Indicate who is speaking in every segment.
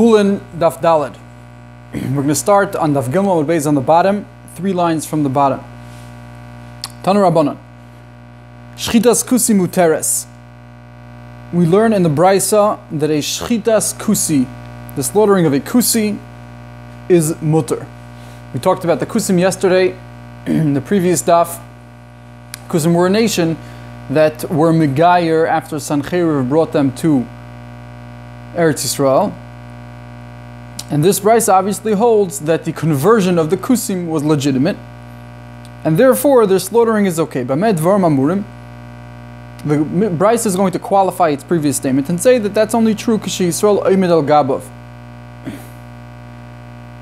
Speaker 1: Chulin, Daf Daled. We're going to start on Daf Gimel based on the bottom, 3 lines from the bottom. Tanu Rabbanan. Shchitas kusi muteres. We learn in the Brisa that a shchitas kusi, the slaughtering of a kusi, is mutter. We talked about the kusim yesterday in the previous daf. Kusim were a nation that were megayer after Sancheiriv brought them to Eretz Yisrael. And this Brisa obviously holds that the conversion of the kusim was legitimate, and therefore their slaughtering is okay. Bamed Dvarim Amurim. The Brisa is going to qualify its previous statement and say that that's only true because Yisrael Oimid al Gabav.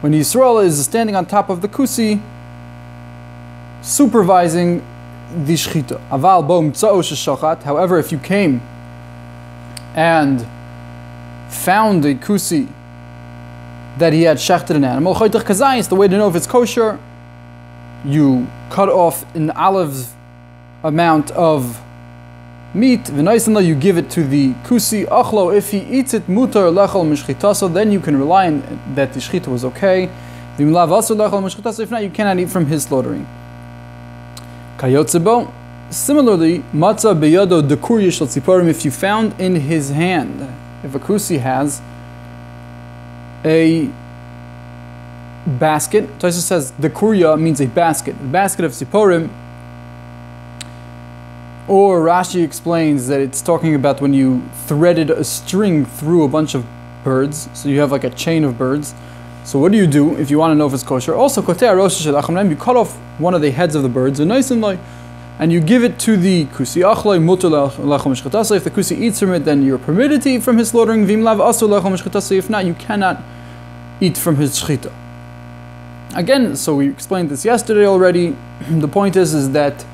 Speaker 1: When Yisrael is standing on top of the kusi, supervising the shchita. Aval bo mtza'o sheshachat. However, if you came and found a kusi that he had shechted an animal, choytach kazayis, the way to know if it's kosher, you cut off an olive amount of meat, v'noisenla, you give it to the kusi, achlo, if he eats it, mutar lechol mishchitaso, then you can rely on that the shchita was okay. V'imlav asur lechol mishchitaso, if not, you cannot eat from his slaughtering. Kayotzebo, similarly, matzah beyado dekur yishal tziporim, if you found in his hand, if a kusi has a basket, Tosfos says the kurya means a basket of tziporim, or Rashi explains that it's talking about when you threaded a string through a bunch of birds, so you have like a chain of birds. So what do you do if you want to know if it's kosher? Also, you cut off one of the heads of the birds, and you give it to the kusi. If the kusi eats from it, then you're permitted to eat from his slaughtering. If not, you cannot eat from his shchita. Again, so we explained this yesterday already. The point is that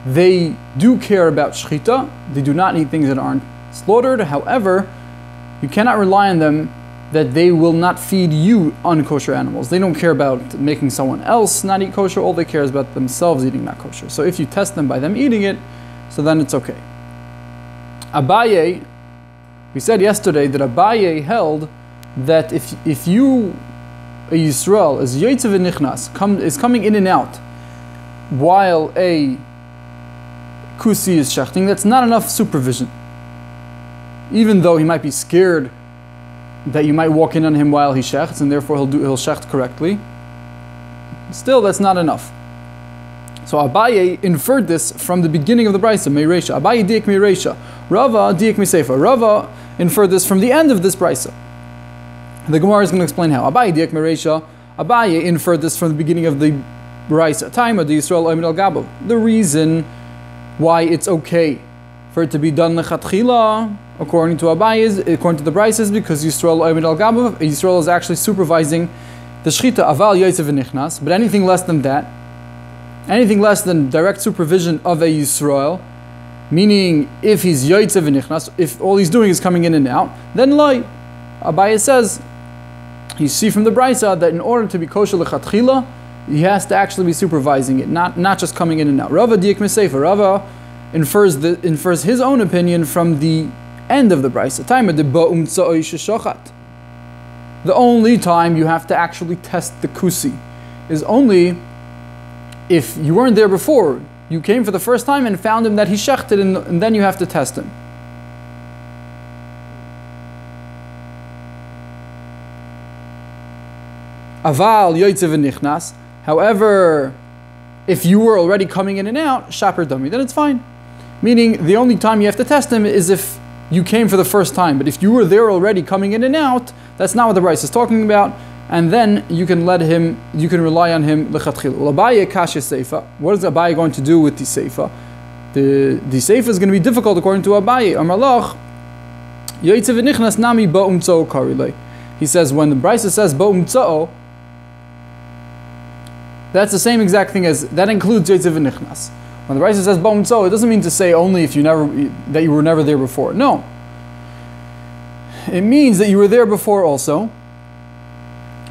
Speaker 1: they do care about shchita. They do not eat things that aren't slaughtered. However, you cannot rely on them that they will not feed you unkosher animals. They don't care about making someone else not eat kosher. All they care is about themselves eating not kosher. So if you test them by them eating it, so then it's okay. Abaye, we said yesterday that Abaye held that if you, a Yisrael, is Yotze v'nichnas, is coming in and out while a kusi is shechting, that's not enough supervision. Even though he might be scared that you might walk in on him while he shechts, and therefore he'll shecht correctly, still that's not enough. So Abaye inferred this from the beginning of the Brisa, Meiresha. Abaye diak Meiresha. Rava diak Miseifa. Rava inferred this from the end of this Brisa. The Gemara is going to explain how. Abaye diak Meiresha. Abaye inferred this from the beginning of the Brisa. Time of the Yisrael Oimid al Gabav. The reason why it's okay for it to be done lechatchila, according to Abaye, according to the Brisa, is because Yisrael Oimid al Gabav, Yisrael is actually supervising the shchita, aval yotze v'nichnas. But anything less than that, anything less than direct supervision of a Yisrael, meaning if he's yotze v'nichnas, if all he's doing is coming in and out, then loy. Abaye says, you see from the Brisa that in order to be kosher lechatchila, he has to actually be supervising it, not just coming in and out. Rava diak Miseifa. Rava infers his own opinion from the end of the Brisa. The only time you have to actually test the kusi is only if you weren't there before. You came for the first time and found him that he shechted, and then you have to test him. Aval yotze v'nichnas. However, if you were already coming in and out, shaper dummy, then it's fine. Meaning, the only time you have to test him is if you came for the first time. But if you were there already coming in and out, that's not what the Brisa is talking about. And then you can rely on him lechatchil. Well, Abaye kasha seifa. What is Abaye going to do with the seifa? The seifa is going to be difficult according to Abaye. Amalach yotze v'nichnas nami ba'umtzao karilei. He says when the Brisa says ba'umtzao, that's the same exact thing as that includes yotze v'nichnas. When the Brisa says ba'umtzao, it doesn't mean to say only if that you were never there before. No, it means that you were there before also,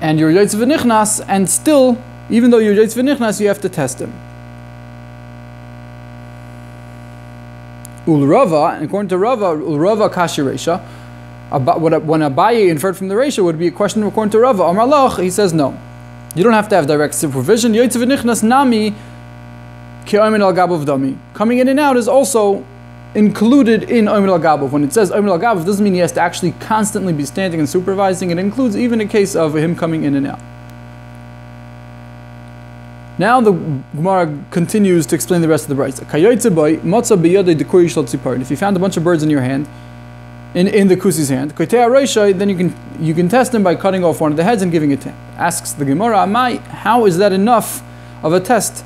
Speaker 1: and you're yotze v'nichnas, and still, even though you're yotze v'nichnas, you have to test him. Ul Rava, and according to Rava, Ul Rava kashi reisha. When Abaye inferred from the ratio would be a question according to Rava. Amar Lach, he says no. You don't have to have direct supervision. Yoitzev nichnas nami ki oimin al gabav dami. Coming in and out is also included in oimin al gabav. When it says oimin al gabav, doesn't mean he has to actually constantly be standing and supervising. It includes even a case of him coming in and out. Now the Gemara continues to explain the rest of the brayso. If you found a bunch of birds in your hand, in the kusi's hand, then you can test him by cutting off one of the heads and giving it to him. Asks the Gemara, how is that enough of a test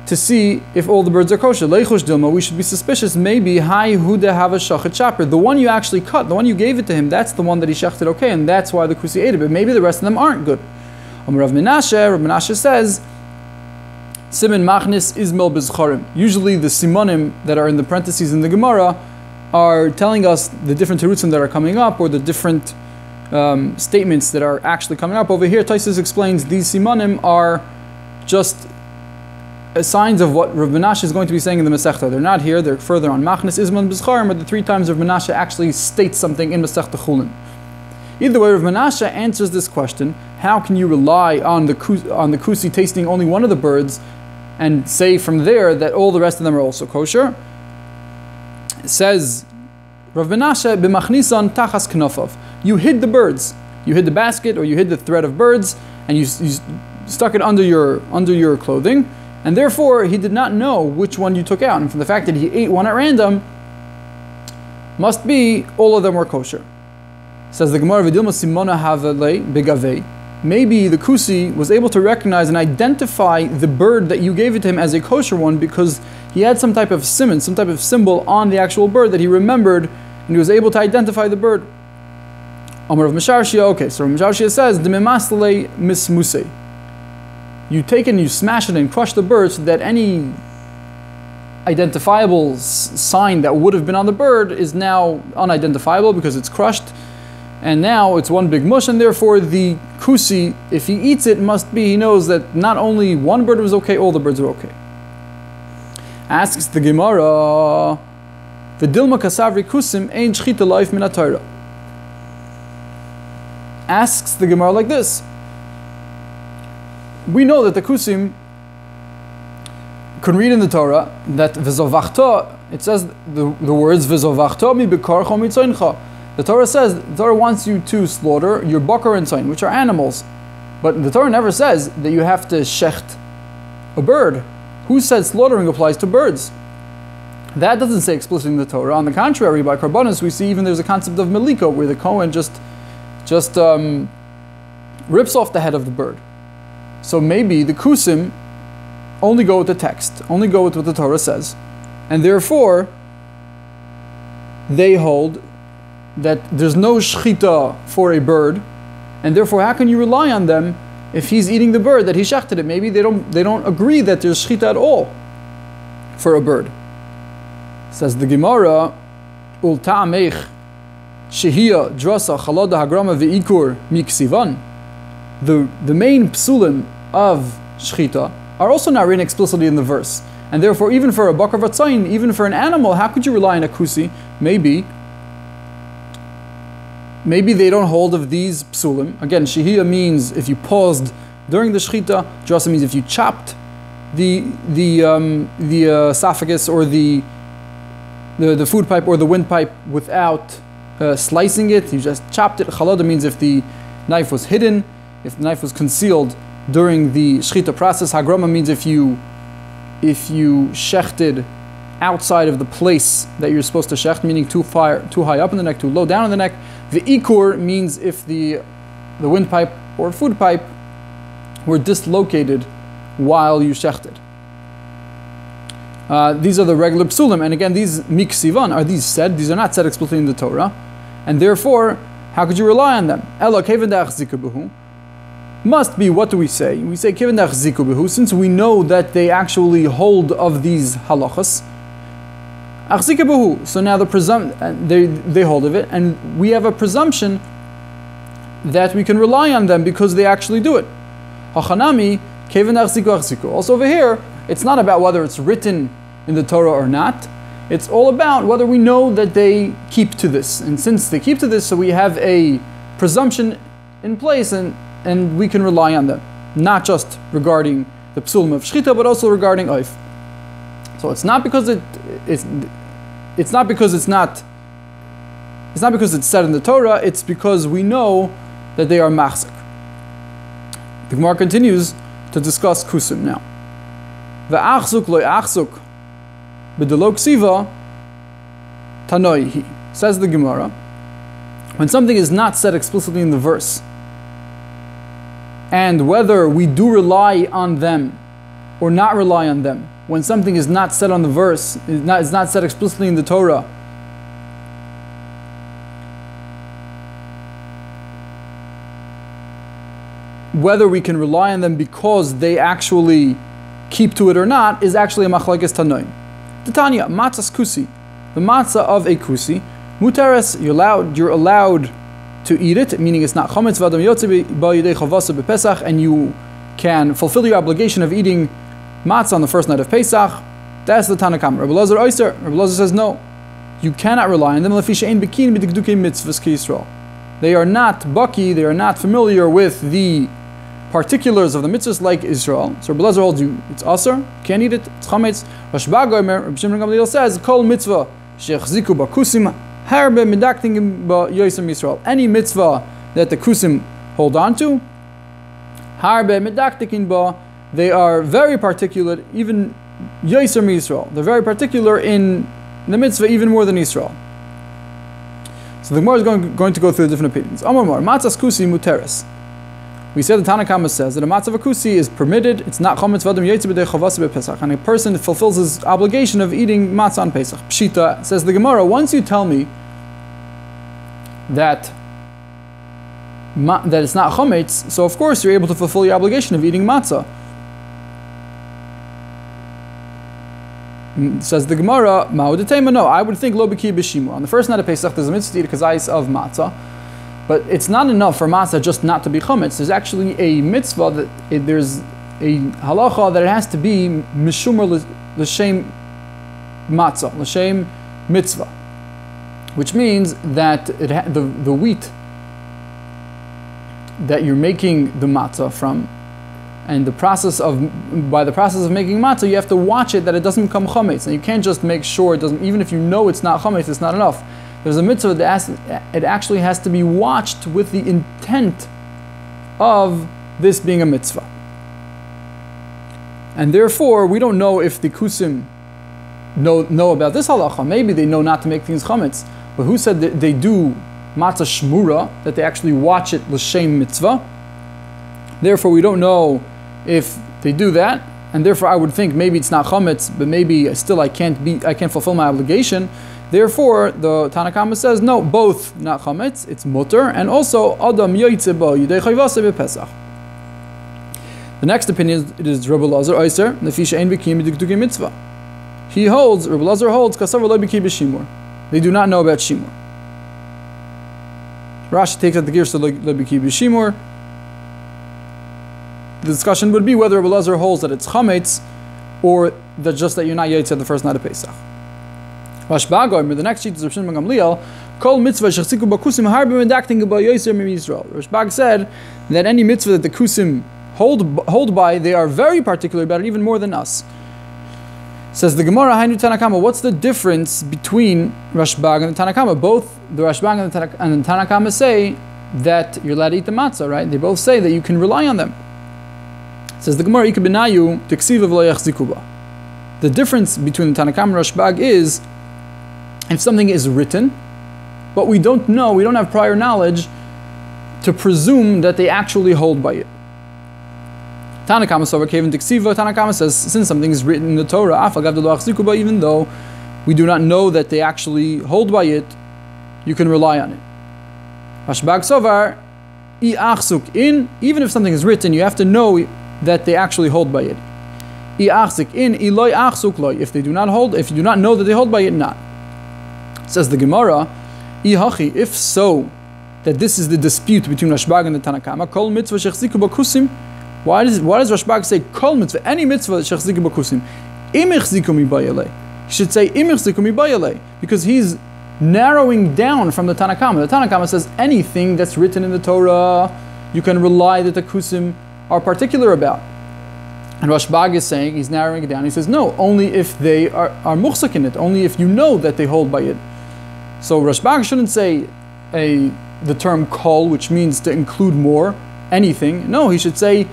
Speaker 1: to see if all the birds are kosher? We should be suspicious. Maybe the one you actually cut, the one you gave it to him, that's the one that he shechted okay, and that's why the kusi ate it. But maybe the rest of them aren't good. Rav Menashe says, Siman machnis izmel bizcharim. Usually the simonim that are in the parentheses in the Gemara are telling us the different terutzim that are coming up, or the different statements that are actually coming up. Over here, Taisus explains these simonim are just signs of what Rav Menashe is going to be saying in the Masechta. They're not here, they're further on. Machnis izmel bizcharim are the 3 times Rav Menashe actually states something in Masechta Chulin. Either way, Rav Menashe answers this question: how can you rely on the kusi tasting only one of the birds and say from there that all the rest of them are also kosher? It says Rav Menashe b'machnisan tachas knofov. You hid the birds, you hid the basket, or you hid the thread of birds, and you stuck it under your clothing, and therefore he did not know which one you took out. And from the fact that he ate one at random, must be all of them were kosher. Says the Gemara, V'dilma simona havele begavei. Maybe the kusi was able to recognize and identify the bird that you gave it to him as a kosher one because he had some type of siman, some type of symbol on the actual bird that he remembered, and he was able to identify the bird. Amar of Misharshia, okay, so Misharshia says, D'memasle mismuse. You take and you smash it and crush the bird so that any identifiable sign that would have been on the bird is now unidentifiable because it's crushed. And now it's one big mush, and therefore the kusi, if he eats it, he knows that not only one bird was okay, all the birds are okay. Asks the Gemara, the Dilma Kasavri Kusim ain't Shchita life min Torah. Asks the Gemara like this: we know that the Kusim can read in the Torah that V'zovachta, it says the words V'zovachta mi bekarcha mitzayncha. The Torah says, the Torah wants you to slaughter your bakar and tzayin, which are animals. But the Torah never says that you have to shecht a bird. Who said slaughtering applies to birds? That doesn't say explicitly in the Torah. On the contrary, by Karbonis, we see even there's a concept of meliko, where the Kohen just rips off the head of the bird. So maybe the Kusim only go with the text, only go with what the Torah says. And therefore, they hold that there's no shchita for a bird, and therefore how can you rely on them if he's eating the bird that he shechted it? Maybe they don't agree that there's shchita at all for a bird. Says the Gemara, Ul ta'amech shehiyah drasa chalada hagrama ve'ikur miksivan. The main psulim of shchita are also not written explicitly in the verse, and therefore even for a bakar vatzayin, even for an animal, how could you rely on a kusi? Maybe they don't hold of these psulim. Again, shehiyah means if you paused during the shechita. Drasa means if you chopped the esophagus or the food pipe or the windpipe without slicing it. You just chopped it. Chalada means if the knife was hidden, if the knife was concealed during the shechita process. Hagrama means if you shechted outside of the place that you're supposed to shecht, meaning too high up in the neck, too low down in the neck. The ikur means if the windpipe or food pipe were dislocated while you shechted. These are the regular psulim, and again, these miksivan, are these said? These are not said explicitly in the Torah, and therefore, how could you rely on them? Ela kevendach zikabuhu must be, what do we say? We say kevendach zikabuhu, since we know that they actually hold of these halachas. So now they hold of it, and we have a presumption that we can rely on them because they actually do it. Also over here, it's not about whether it's written in the Torah or not. It's all about whether we know that they keep to this. And since they keep to this, so we have a presumption in place and we can rely on them. Not just regarding the psulim of shchita, but also regarding oif. So it's not because it's not because it's said in the Torah, it's because we know that they are machzik. The Gemara continues to discuss kusim now. Ve'achzuk lo achzuk b'delo ksiva tanoihi. Says the Gemara, when something is not said explicitly in the verse, and whether we do rely on them or not rely on them, when something is not said on the verse, is not said explicitly in the Torah, whether we can rely on them because they actually keep to it or not, is actually a machlokes tanoim. Titania, matzahs kusi, the matzah of a kusi, muteres, you're allowed to eat it, meaning it's not chometz v'adam yotze b'yidei chavasa b'Pesach, and you can fulfill your obligation of eating matzah on the first night of Pesach. That's the Tanna Kama. Rabbi Elazar Oyster. Rabbi Elazar says no, you cannot rely on them. They are not baki, they are not familiar with the particulars of the mitzvahs like Israel. So Rabbi Elazar holds you, it's asur, can't eat it, it's chametz. Rashba Gomer, Rabbi Shimon Gamliel says, kol mitzvah shechziku b'kusim harbe medakting b'yosim Yisrael. Any mitzvah that the kusim hold on to, harbe medakting ba, they are very particular, even yosim Yisrael. They're very particular in the mitzvah even more than Yisrael. So the Gemara is going to go through the different opinions. Amar Mar, matzahs kusi muteres. We said the Tanna Kama says that a matzah of a kusi is permitted. It's not chometz v'adam yotze b'dei chavasa b'Pesach, and a person fulfills his obligation of eating matzah on Pesach. Pshita, says the Gemara, once you tell me that it's not chometz, so of course you're able to fulfill your obligation of eating matzah. Says the Gemara, ma'odetema, no, I would think lo b'ki b'shimur. On the first night of Pesach, there's a mitzvah to eat a kazayis of matzah, but it's not enough for matzah just not to be chometz. There's actually a mitzvah that there's a halacha that it has to be mishumar l'shem matzah, l'shem mitzvah, which means that the wheat that you're making the matzah from, and by the process of making matzah, you have to watch it that it doesn't become chametz. And you can't just make sure it doesn't, even if you know it's not chametz, it's not enough. There's a mitzvah that it actually has to be watched with the intent of this being a mitzvah. And therefore, we don't know if the kusim know about this halacha. Maybe they know not to make things chametz. But who said that they do matzah shmura, that they actually watch it l'shem mitzvah? Therefore, we don't know if they do that, and therefore I would think maybe it's not chametz, but maybe still I can't fulfill my obligation. Therefore, the Tanna Kama says no, both not chametz, it's mutter, and also adam yoytze ba yidei chayvasa b'Pesach. The next opinion is Rabbi Elazar Oyser, nefisha ein b'kiyim b'dikdukim mitzvah. Rabbi Elazar holds kasav lo b'ki b'shimur. They do not know about shimur. Rashi takes out the gears to lo b'ki b'shimur. The discussion would be whether Rabbi Elazar holds that it's chametz, or that you're not yotze the first night of Pesach. Rashba Gomer, the next sheet is Rav Shimon Gamliel, kol mitzvah shechziku b'kusim harbe medakting b'yoser Yisrael. Rashba said that any mitzvah that the kusim hold by, they are very particular about it, even more than us. Says the Gemara, Hainu Tanna Kama, what's the difference between Rashba and the Tanna Kama? Both the Rashba and the Tanna Kama say that you're allowed to eat the matzah, right? They both say that you can rely on them. Says the Gemara, the difference between the Tanna Kama and Rashbag is if something is written, but we don't have prior knowledge to presume that they actually hold by it. Tanna Kama says, since something is written in the Torah, even though we do not know that they actually hold by it, you can rely on it. Rashbag Sovar, even if something is written, you have to know that they actually hold by it. If you do not know that they hold by it, not. Says the Gemara, if so, that this is the dispute between Rashbag and the Tanna Kama, kol mitzvah shechziku b'kusim. Why does Rashbag say kol mitzvah, any mitzvah shechziku b'kusim? Im echziku mi bayalei. He should say Im yachziku mibayale, because he's narrowing down from the Tanna Kama. The Tanna Kama says anything that's written in the Torah, you can rely that the Kusim are particular about. And Rashbag is saying, he's narrowing it down. He says, no, only if they are muhsak in it, only if you know that they hold by it. So Rashbag shouldn't say the term kol, which means to include more, anything. No, he should say,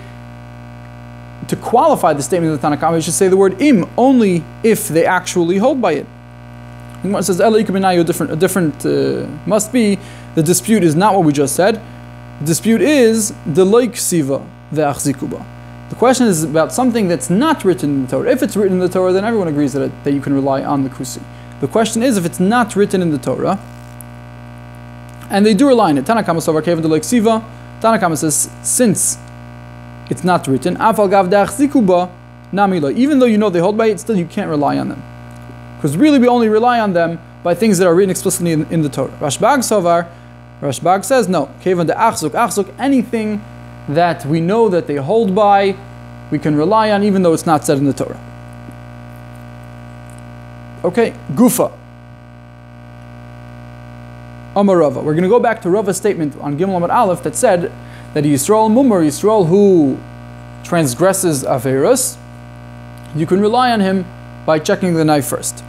Speaker 1: to qualify the statement of the Tanna Kama, he should say the word im, only if they actually hold by it. It says, must be, the dispute is not what we just said. The dispute is the loik siva ve'achzikuba. The question is about something that's not written in the Torah. If it's written in the Torah, then everyone agrees that you can rely on the kusi. The question is if it's not written in the Torah, and they do rely on it. Tanna Kama sovar kevan the loik siva. Tanna Kama says, since it's not written, afal gav de'achzikuba namila. Even though you know they hold by it, still you can't rely on them. Because really we only rely on them by things that are written explicitly in the Torah. Rashbag Sovar, Rashbag says no. Kevan de achzuk, anything that we know that they hold by, we can rely on even though it's not said in the Torah. Okay, Gufa. Amar Rava. We're going to go back to Rava's statement on Gimel Amar Aleph that said that Yisrael Mumar, Yisrael who transgresses Averos, you can rely on him by checking the knife first.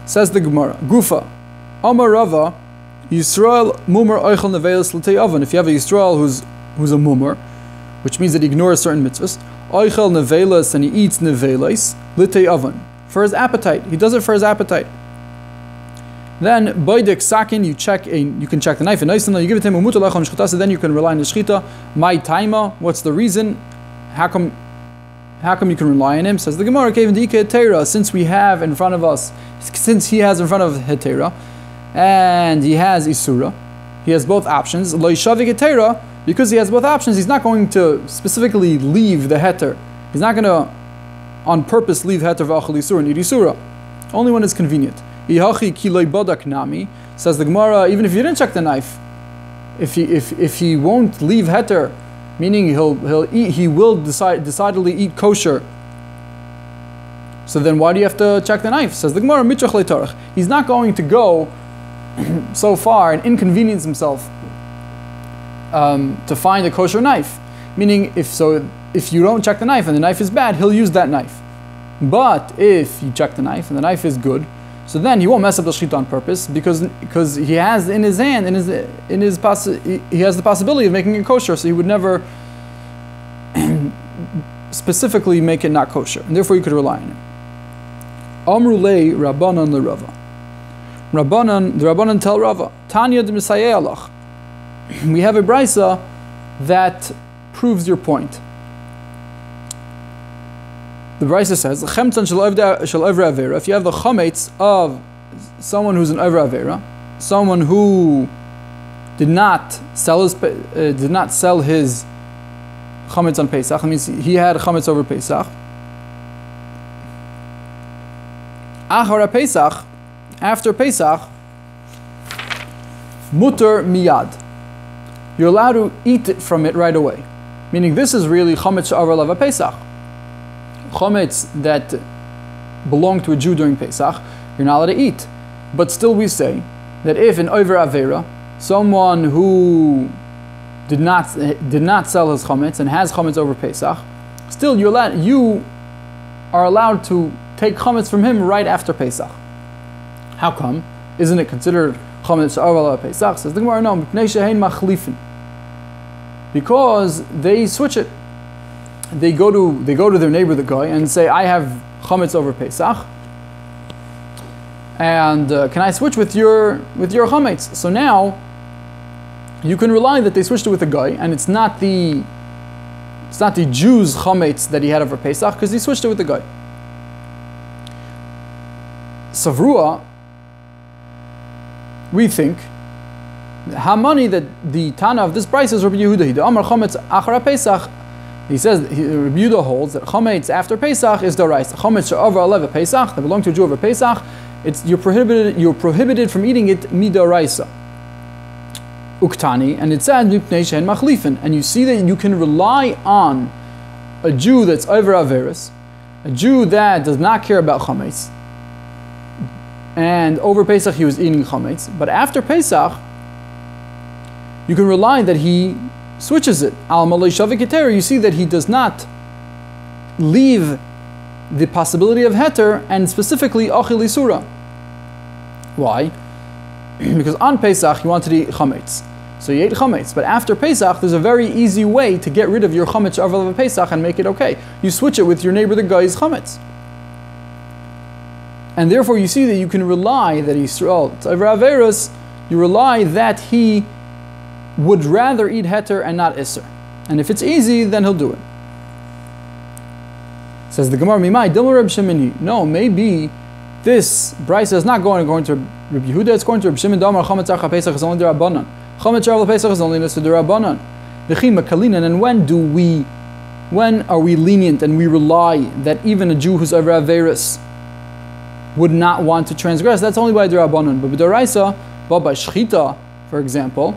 Speaker 1: Says the Gemara, Gufa, Amar Rava, Yisrael Mumar Oichel Nevelis L'tei Oven. If you have a Yisrael who's a Mumar, which means that he ignores certain mitzvahs, Oichel Nevelis, and he eats Nevelis L'tei Oven, for his appetite. He does it for his appetite. Then Boidek Sakin, you can check the knife, and you give it to him, then you can rely on the shchita. My taima, what's the reason? How come you can rely on him? Says the Gemara, since he has in front of Hetera, and he has Isura, he has both options. Because he has both options, he's not going to specifically leave the Heter. He's not going to, on purpose, leave Heter v'achal Isura and eat Isura. Only when it's convenient. Says the Gemara, even if you didn't check the knife, if he won't leave Heter, meaning he will decidedly eat kosher. So then why do you have to check the knife? Says the Gemara, mitrach le'torach. He's not going to go so far and inconvenience himself to find a kosher knife. Meaning, if you don't check the knife and the knife is bad, he'll use that knife. But if you check the knife and the knife is good, so then he won't mess up the shechita on purpose because he has in his hand, he has the possibility of making it kosher, so he would never specifically make it not kosher, and therefore you could rely on it. Amrulei Rabbanan leRava. The Rabbanan tell Rava, Tanya de Misayeh alach. We have a brisa that proves your point. The brisa says, if you have the chametz of someone who's an over avera, someone who did not sell his chametz on Pesach, that means he had chametz over Pesach. Achara Pesach, after Pesach, muter miyad. You're allowed to eat from it right away. Meaning this is really chametz over lava Pesach. Chametz that belonged to a Jew during Pesach, you're not allowed to eat. But still we say that if an over avera, someone who did not sell his chametz and has chametz over Pesach, still you are allowed to take chametz from him right after Pesach. How come? Isn't it considered chametz over Pesach? Says the Gemara, no, because they switch it. They go to their neighbor, the guy, and say, I have chametz over Pesach, and can I switch with your chametz? So now you can rely that they switched it with the guy, and it's not the Jew's chametz that he had over Pesach, because he switched it with the guy. Savrua, we think, Hamani, that the Tana of this price is Rabbi Yehuda. The Amar chametz achara Pesach. He says, Rabbi Yehuda holds that chametz after Pesach is daraisa. Chametz over 11 Pesach, that belong to a Jew over Pesach, you're prohibited from eating it midaraisa. Uktani, and it says mipnei she'en machlifin, and you see that you can rely on a Jew that's over averis, a Jew that does not care about chametz, and over Pesach he was eating chametz. But after Pesach, you can rely that he switches it. Al malay shavik heter, you see that he does not leave the possibility of heter, and specifically achil isura. Why? Because on Pesach he wanted to eat chametz, so he ate chametz. But after Pesach, there's a very easy way to get rid of your chametz of Pesach and make it okay. You switch it with your neighbor, the guy's chametz. And therefore you see that you can rely that you rely that he would rather eat heter and not isser. And if it's easy, then he'll do it. Says the Gemara, Mimai, Dilma Reb Shimoni. No, maybe this brisa is not going to Reb Yehuda, it's going to Reb Shimon Damar, Chametz Archa Pesach is only D'Rabbanan. Chametz Archa Pesach is only Nisa D'Rabbanan. V'chi Makalinan, and when are we lenient and we rely that even a Jew who's over Averis would not want to transgress? That's only by D'Rabbanan. But B'Doraisa, but by Shechita, for example,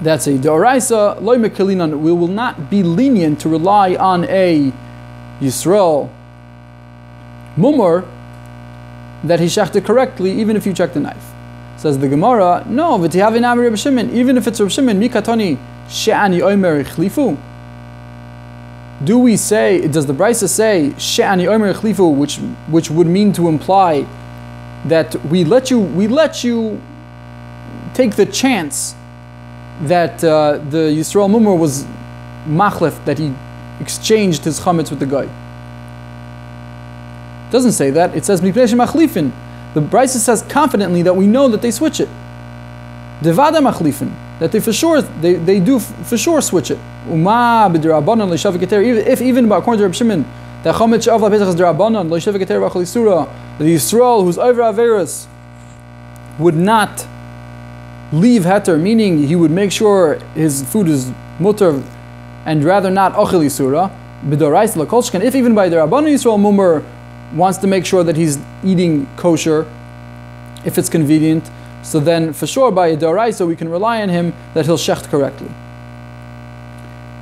Speaker 1: that's a D'Oraisa, Loi Makalinan, we will not be lenient to rely on a Yisrael Mumur that he shechted correctly, even if you check the knife. Says the Gemara, no, v'tihavin amri Reb Shimon, even if it's Reb Shimon, mikatoni she'ani omer chlifu. Do we say, does the Brisa say she'ani omer chlifu, which would mean to imply that we let you take the chance that the Yisrael Mumur was machlef, that he exchanged his chametz with the guy? It doesn't say that. It says mipnei shemachlifin. The Brisa says confidently that we know that they switch it. Devada machlifin, that they do for sure switch it. Uma b'derabanan leishavik heter. If even according to Reb Shimon, that chametz she'av la'pesach is derabanan leishavik heter v'achal isura, the Yisrael who's over averis would not leave heter, meaning he would make sure his food is mutar and rather not ochel isura. B'dorais lakolshkan. If even by derabanan Yisrael mumur wants to make sure that he's eating kosher, if it's convenient, so then for sure by a doraisa we can rely on him that he'll shecht correctly.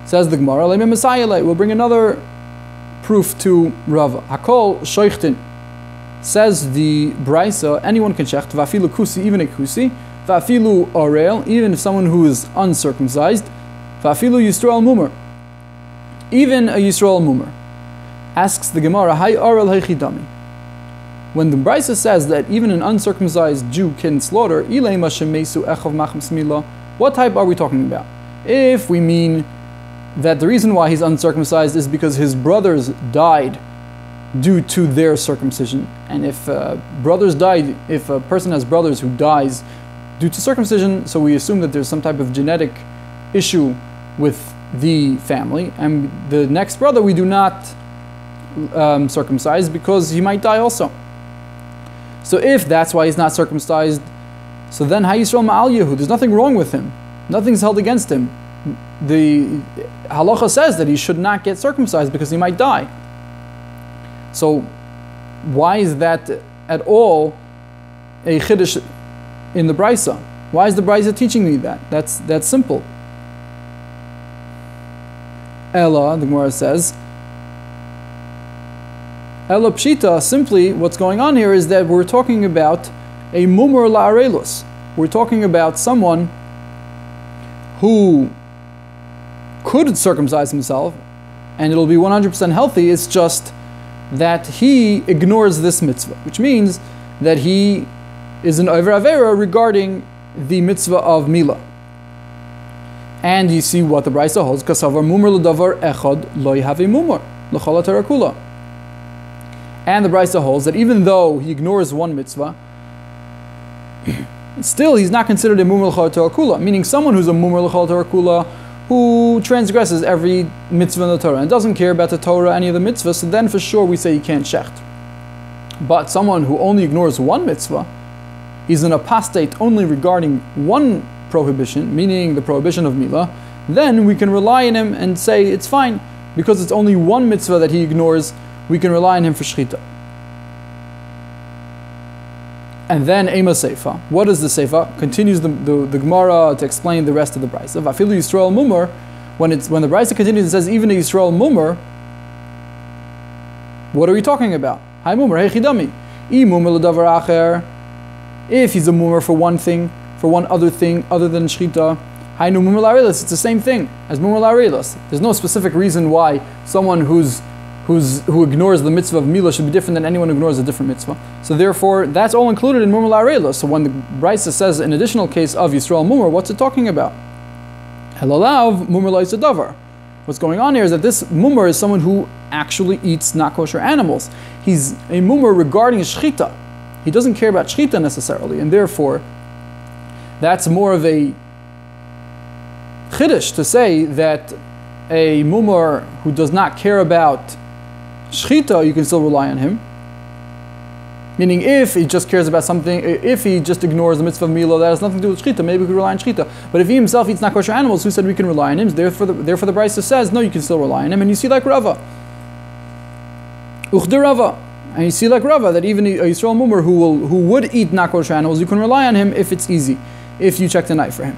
Speaker 1: Says the Gemara, we'll bring another proof to Rava. Hakol shoichtin. Says the Brisa, anyone can shecht, va'afilu kusi, even a kusi, va'afilu orel, even if someone who is uncircumcised, va'afilu Yisrael mumur, even a Yisrael mumur. Asks the Gemara, Hay Arel Hechidami. When the Brisa says that even an uncircumcised Jew can slaughter, what type are we talking about? If we mean that the reason why he's uncircumcised is because his brothers died due to their circumcision, and if if a person has brothers who dies due to circumcision, so we assume that there's some type of genetic issue with the family, and the next brother we do not circumcised because he might die also. So if that's why he's not circumcised, so then Hay Yisrael Ma'al Yehu, there's nothing wrong with him. Nothing's held against him. The halacha says that he should not get circumcised because he might die. So why is that at all a chiddush in the Brisa? Why is the Brisa teaching me that? That's simple. Ella, the Gemara says, Ela Pshita, simply what's going on here is that we're talking about a mumur la'arelus. We're talking about someone who could circumcise himself and it'll be 100% healthy. It's just that he ignores this mitzvah, which means that he is an over avera regarding the mitzvah of Mila. And you see what the Brisa holds, kasavar mumur l'davar echad lo yhavi mumur l'chol ha'terakula. And the Brisa holds that even though he ignores one mitzvah, still he's not considered a mumur l'chol ha'terakula, meaning someone who's a mumur l'chol ha'terakula who transgresses every mitzvah in the Torah and doesn't care about the Torah, any of the mitzvahs, so then for sure we say he can't shecht. But someone who only ignores one mitzvah, he's an apostate only regarding one prohibition, meaning the prohibition of Mila, then we can rely on him and say it's fine, because it's only one mitzvah that he ignores, we can rely on him for shechita. And then Ema Seifa. What is the Seifa? Continues the Gemara to explain the rest of the Brisa. Vafilu Yisrael Mumur, when the Brisa continues and says even a Yisrael Mumur, what are we talking about? Hai Mumur, Hey Chidami. If he's a mumar for one thing, for one other thing other than shchita, it's the same thing as mumar la'arelas. There's no specific reason why someone who ignores the mitzvah of milah should be different than anyone who ignores a different mitzvah. So therefore, that's all included in mumar la'arelas. So when the Brisa says an additional case of Yisrael mumar, what's it talking about? Helolav mumar la'isa davar. What's going on here is that this mumar is someone who actually eats not kosher animals. He's a mumar regarding shchita. He doesn't care about shchita necessarily, and therefore, that's more of a chiddush to say that a mumar who does not care about shchita, you can still rely on him. Meaning, if he just cares about something, if he just ignores the mitzvah of milah that has nothing to do with shchita, maybe we could rely on shchita. But if he himself eats not kosher animals, who said we can rely on him? Therefore the Brisa says, no, you can still rely on him. And you see like Rava. Uchde Rava. And you see like Rava, that even a Yisrael mumar who would eat not kosher animals, you can rely on him if it's easy, if you check the night for him.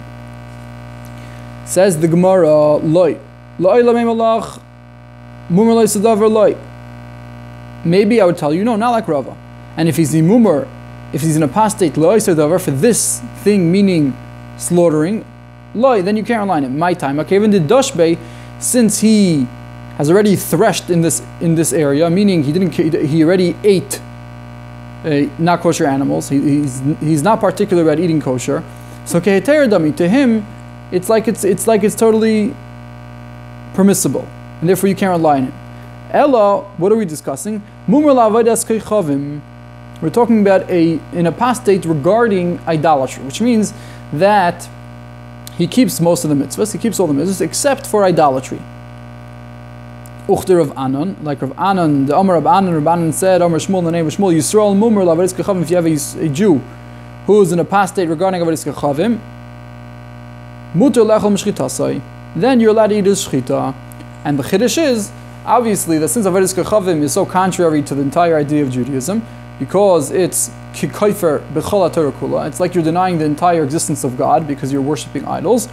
Speaker 1: Says the Gemara, loy. Loy lamei malach, mumar loy sadavar loy. Maybe I would tell you, no, not like Rava. And if he's a mumar, if he's an apostate, loy sadavar, for this thing meaning slaughtering, loy, then you can't rely on him. My time. Okay, even the doshbe, since he has already threshed in this area, meaning he already ate not kosher animals. He's not particular about eating kosher. So keheter dami, to him, it's like it's totally permissible, and therefore you can't rely on him. Ella, what are we discussing? Mumar la'avodas kechavim. We're talking about an apostate regarding idolatry, which means that he keeps most of the mitzvahs. He keeps all the mitzvahs except for idolatry. Uchter of Anan, like Rav Anan, the Amar Rav Anan said, Amar Shmuel, the name of Shmuel, Yisrael mumar la'avodas kechavim. If you have a Jew who is an apostate regarding avodas kechavim, muter lechol mishchitasai, then you're allowed to eat his shchita. And the chiddush is, obviously, that since avodas kechavim is so contrary to the entire idea of Judaism, because it's kikoifer b'chol haTorah kula, it's like you're denying the entire existence of God because you're worshipping idols.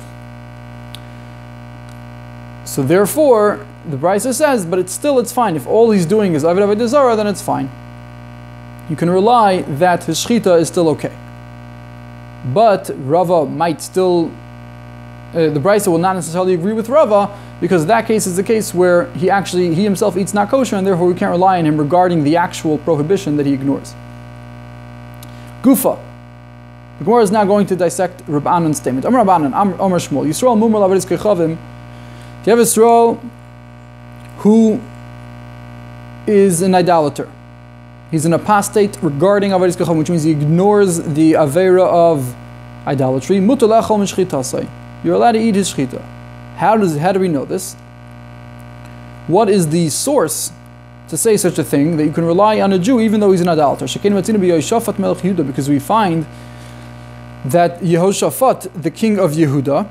Speaker 1: So therefore, the Brisa says, but it's fine. If all he's doing is avodah zarah, then it's fine. You can rely that his shchita is still okay. But Rava might still, the Brisa will not necessarily agree with Rava, because that case is the case where he himself eats not kosher, and therefore we can't rely on him regarding the actual prohibition that he ignores. Gufa. The Gemara is now going to dissect Rab Anan's statement. Amar Rab Anan, Amar Shmuel, Yisrael mumar la'avodas kechavim. If you have Yisrael who is an idolater, he's an apostate regarding avodas kechavim, which means he ignores the avera of idolatry. Mutar lechol mishchitasai. You're allowed to eat his shchita. How do we know this? What is the source to say such a thing, that you can rely on a Jew even though he's an idolater? Because we find that Yehoshaphat, the king of Yehuda,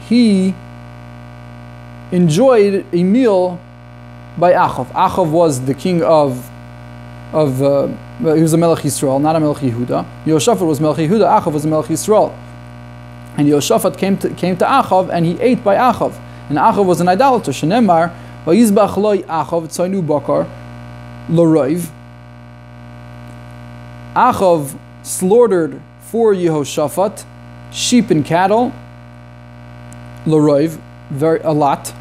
Speaker 1: he enjoyed a meal by Achav. Achav was the king of he was a Melech Yisrael, not a Melech Yehuda. Yehoshaphat was Melech Yehuda, Achav was a Melech Yisrael. And Yehoshaphat came to Achav, and he ate by Achav. And Achav was an idolater. Shenemar, vayizbach loy Achav tzaynu bakar l'roiv. Achav slaughtered for Yehoshaphat sheep and cattle, l'roiv, a lot.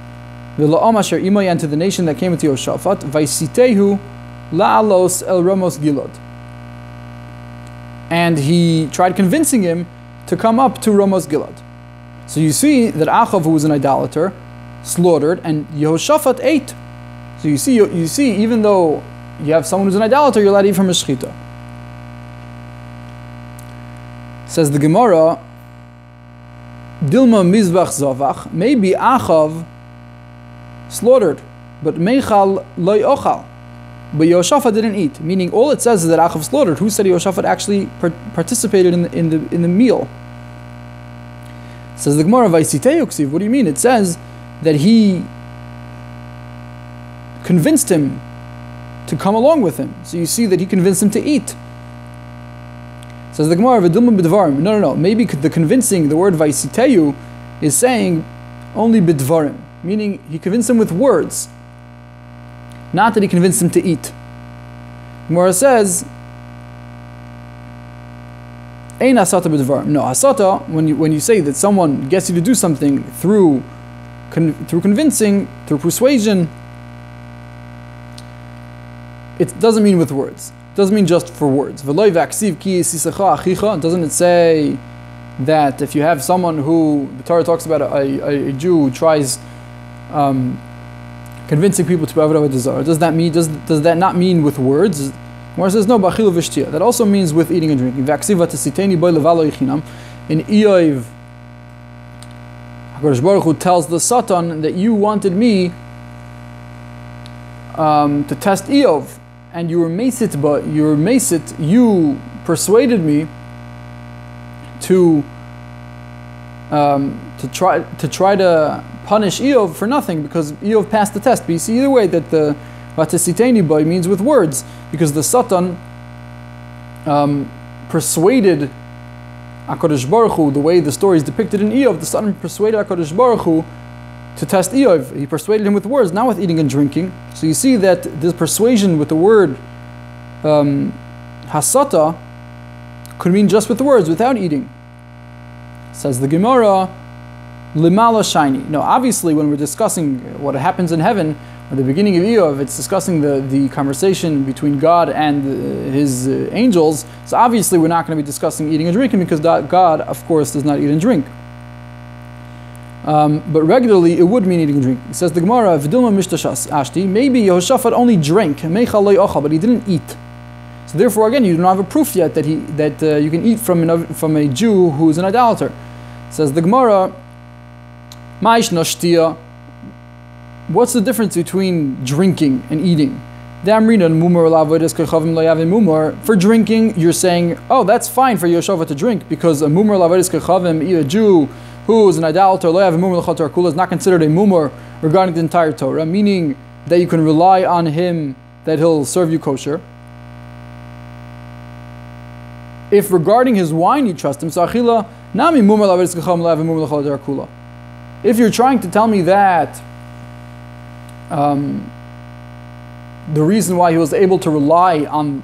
Speaker 1: V'la'am asher imay, and to the nation that came with Yehoshaphat, vaysitehu la'alos el Ramos Gilad. And he tried convincing him to come up to Ramos Gilad. So you see that Achav, who was an idolater, slaughtered, and Yehoshaphat ate. So you see, even though you have someone who's an idolater, you're allowed to eat from his shchita. Says the Gemara, Dilma mizbach zavach, maybe Achav slaughtered, but Meichal loy ochal. But Yehoshaphat didn't eat, meaning all it says is that Achav slaughtered. Who said Yehoshaphat actually participated in the meal? Says the Gemara, Vaisitei, what do you mean? It says that he convinced him to come along with him. So you see that he convinced him to eat. Says the Gemara, V'dilma b'dvarim. No. Maybe the convincing, the word Vaisitei, is saying only b'dvarim. meaning he convinced him with words, not that he convinced him to eat. Gemara says, Ein hasata b'dvar. No, hasata, when you say that someone gets you to do something through convincing, through persuasion, it doesn't mean with words. It doesn't mean just for words. V'loi v'aksiv ki yisisecha achicha. Doesn't it say that if you have someone who, the Torah talks about a Jew who tries convincing people to be avodah zarah, does that not mean with words? Gemara says no, b'achilu v'shtia. That also means with eating and drinking. V'aksiv v'tasiteni boi levalo yichinam. In Eoiv, HaKadosh Baruch Hu tells the Satan that you wanted me to test Eov, and you persuaded me to try to punish Eov for nothing, because Eov passed the test. But you see either way that the Vatasiteni boy means with words, because the Satan persuaded HaKadosh Baruch Hu, the way the story is depicted in Eov, the Satan persuaded HaKadosh Baruch Hu to test Eov. He persuaded him with words, not with eating and drinking. So you see that this persuasion with the word hasata could mean just with the words, without eating. Says the Gemara, limala shiny. No, obviously when we're discussing what happens in heaven, at the beginning of Eov, it's discussing the conversation between God and his angels. So obviously we're not going to be discussing eating and drinking, because God, of course, does not eat and drink. But regularly it would mean eating and drinking. It says the Gemara, V'dilma mishtashas ashti. Maybe Yehoshaphat only drank, but he didn't eat. So therefore, again, you don't have a proof yet that you can eat from a Jew who is an idolater. It says the Gemara, Ma'ish nashtia. What's the difference between drinking and eating? For drinking, you're saying, oh, that's fine for Yehoshaphat to drink, because a mumar lavodas kechavim, a Jew who is an idolater, is not considered a mumar regarding the entire Torah, meaning that you can rely on him, that he'll serve you kosher. If regarding his wine you trust him, so achila nami mumar lavodas kechavim lo yavim mumar l'chol kula. If you're trying to tell me that the reason why he was able to rely on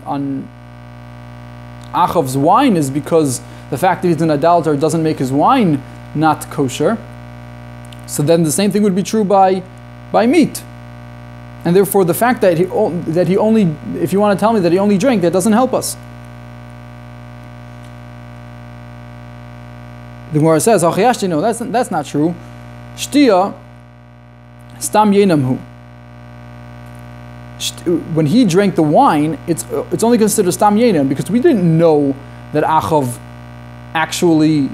Speaker 1: Achav's wine is because the fact that he's an idolater doesn't make his wine not kosher, so then the same thing would be true by meat. And therefore the fact that he only, if you want to tell me that he only drank, that doesn't help us. The Gemara says, no, that's not true. Shtia stam yenamhu. When he drank the wine, it's only considered stam yenam, because we didn't know that Achav actually